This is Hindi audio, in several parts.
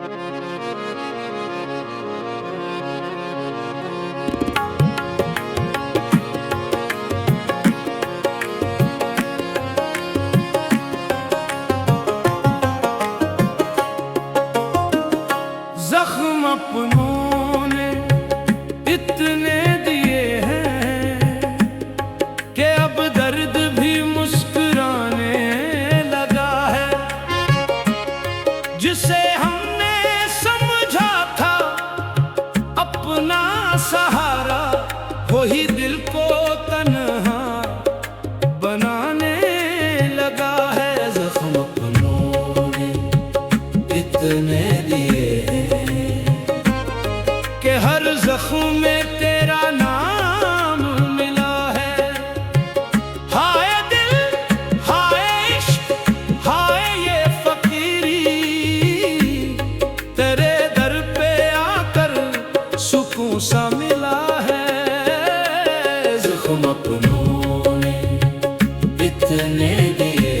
जख्म अपनों ने इतने दिए हैं कि अब दर्द भी मुस्कुराने लगा है। जिसे हमने समझा था अपना सहारा, वही दिल को तन्हा बनाने लगा है। जख्म अपनों ने इतने दिए कि हर जख्म में तेरा नाम मिला है। हाय दिल, हाय इश्क, हाय ये फकीरी, तेरे दर पे आकर सुकून सा मिला है। जख्म अपनों ने इतने दिए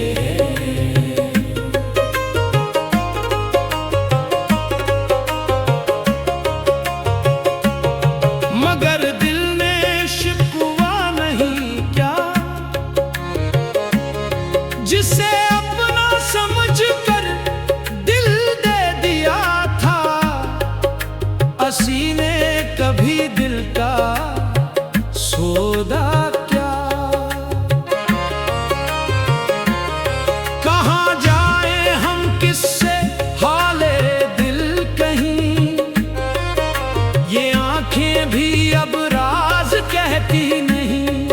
मगर दिल ने शिकवा नहीं क्या, जिसे अपना समझकर दिल दे दिया था। असी ने कभी दिल का सौदा क्या, कहाँ जाए हम किससे हाले दिल कहीं। ये आंखें भी अब राज कहती नहीं।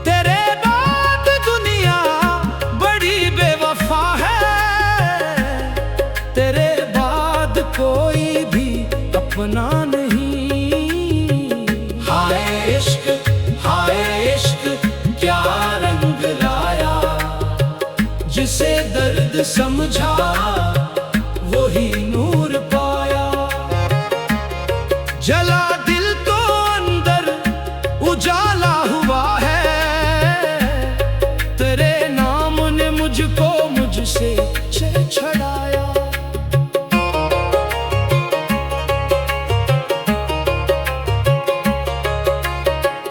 तेरे बाद दुनिया बड़ी बेवफा है, तेरे बाद कोई भी अपना नहीं। हाय इश्क क्या रंग लाया, जिसे दर्द समझा वही नूर पाया। जला दिल तो अंदर उजाला हुआ है, तेरे नाम ने मुझको मुझसे छड़ाया।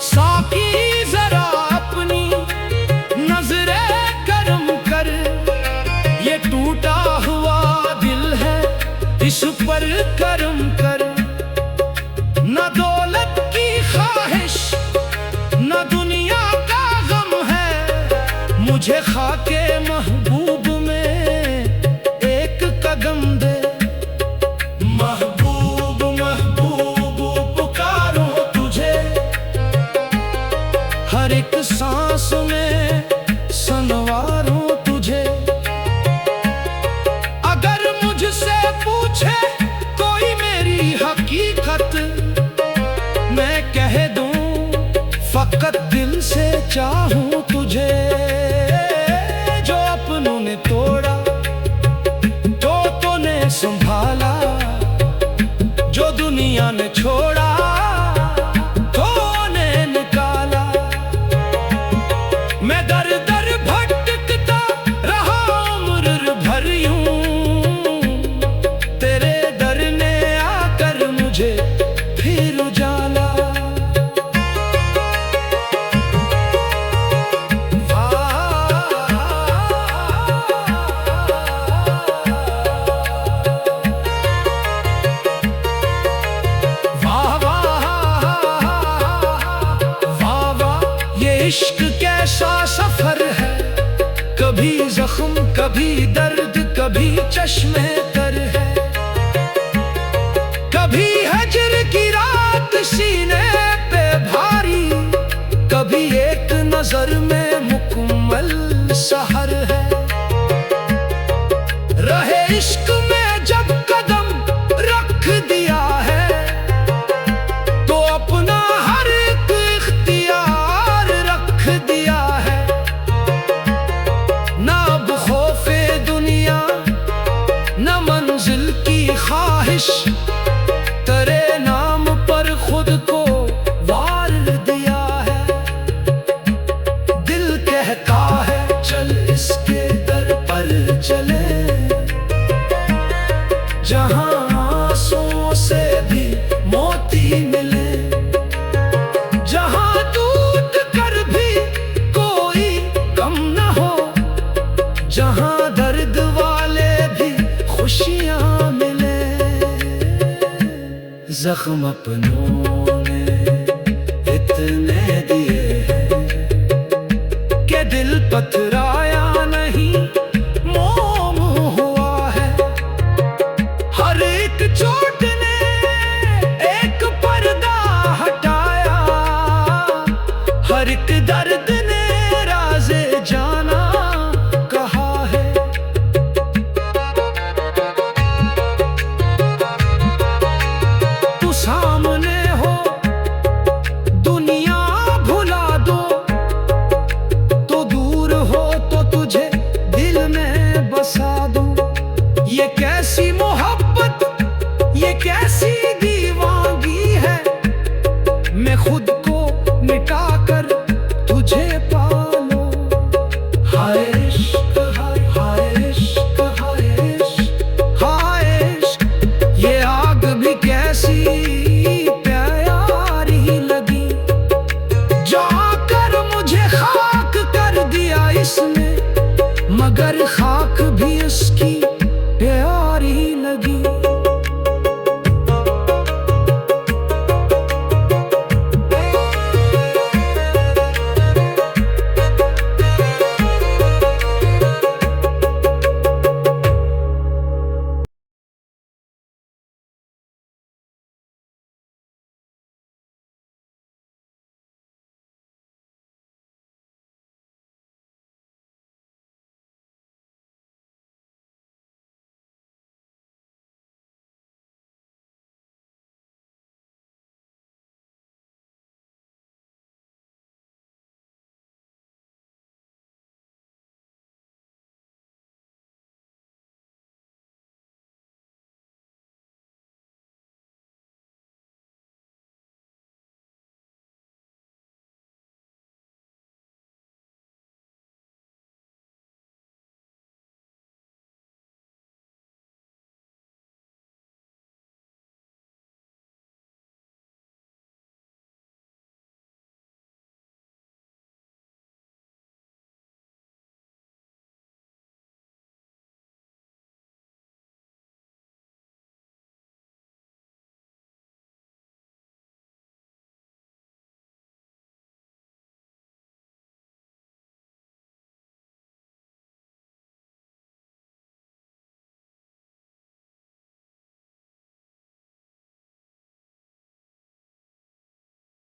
साकी जरा अपनी नजरे करम कर, ये टूटा हुआ दिल है इस पर करम कर। न दौलत की ख्वाहिश न दुनिया का गम है, मुझे खाके महबूब में एक कदम दे। महबूब महबूब पुकारो तुझे, हर एक सांस में संवारूं तुझे। अगर मुझसे पूछे कोई मेरी हकीकत, मैं कह दूं फकत दिल से चाहूं तुझे। जो अपनों ने तोड़ा तो ने संभाला, जो दुनिया ने छोड़ा तो ने निकाला। मैं दर दर भटकता रहा उम्र भर यूं, तेरे दर ने आकर मुझे फिर उजाला। इश्क कैसा सफर है, कभी जख्म कभी दर्द कभी चश्मे तर है। कभी हजर की रात सीने पे भारी, कभी एक नजर में मुकम्मल सहर है। रहे इश्क में जब कदम रख दिया है, तो अपना हर एक इख्तियार रख दिया है। ना अब खौफे दुनिया न मंजिल की ख्वाहिश, तेरे नाम पर खुद को वार दिया है। दिल कहता है चल इसके जहां दर्द वाले भी खुशियां मिले। जख्म अपनों ने इतने दिए हैं कि दिल पथराया नहीं, मोम हुआ है। हर एक चोट ने एक पर्दा हटाया, हर एक दर्द ने राज़े जाना कहा है। तू सामने हो दुनिया भुला दो, तो दूर हो तो तुझे दिल में बसा दूं। ये कैसी मोहब्बत, ये कैसी दीवानगी है, मैं खुद को मिटाकर तुझे पालो। हाय इश्क, हाय इश्क, हाय इश्क, हाय इश्क, ये आग भी कैसी प्यारी लगी। जाकर मुझे खाक कर दिया इसने, मगर खाक भी इसकी प्यारी लगी।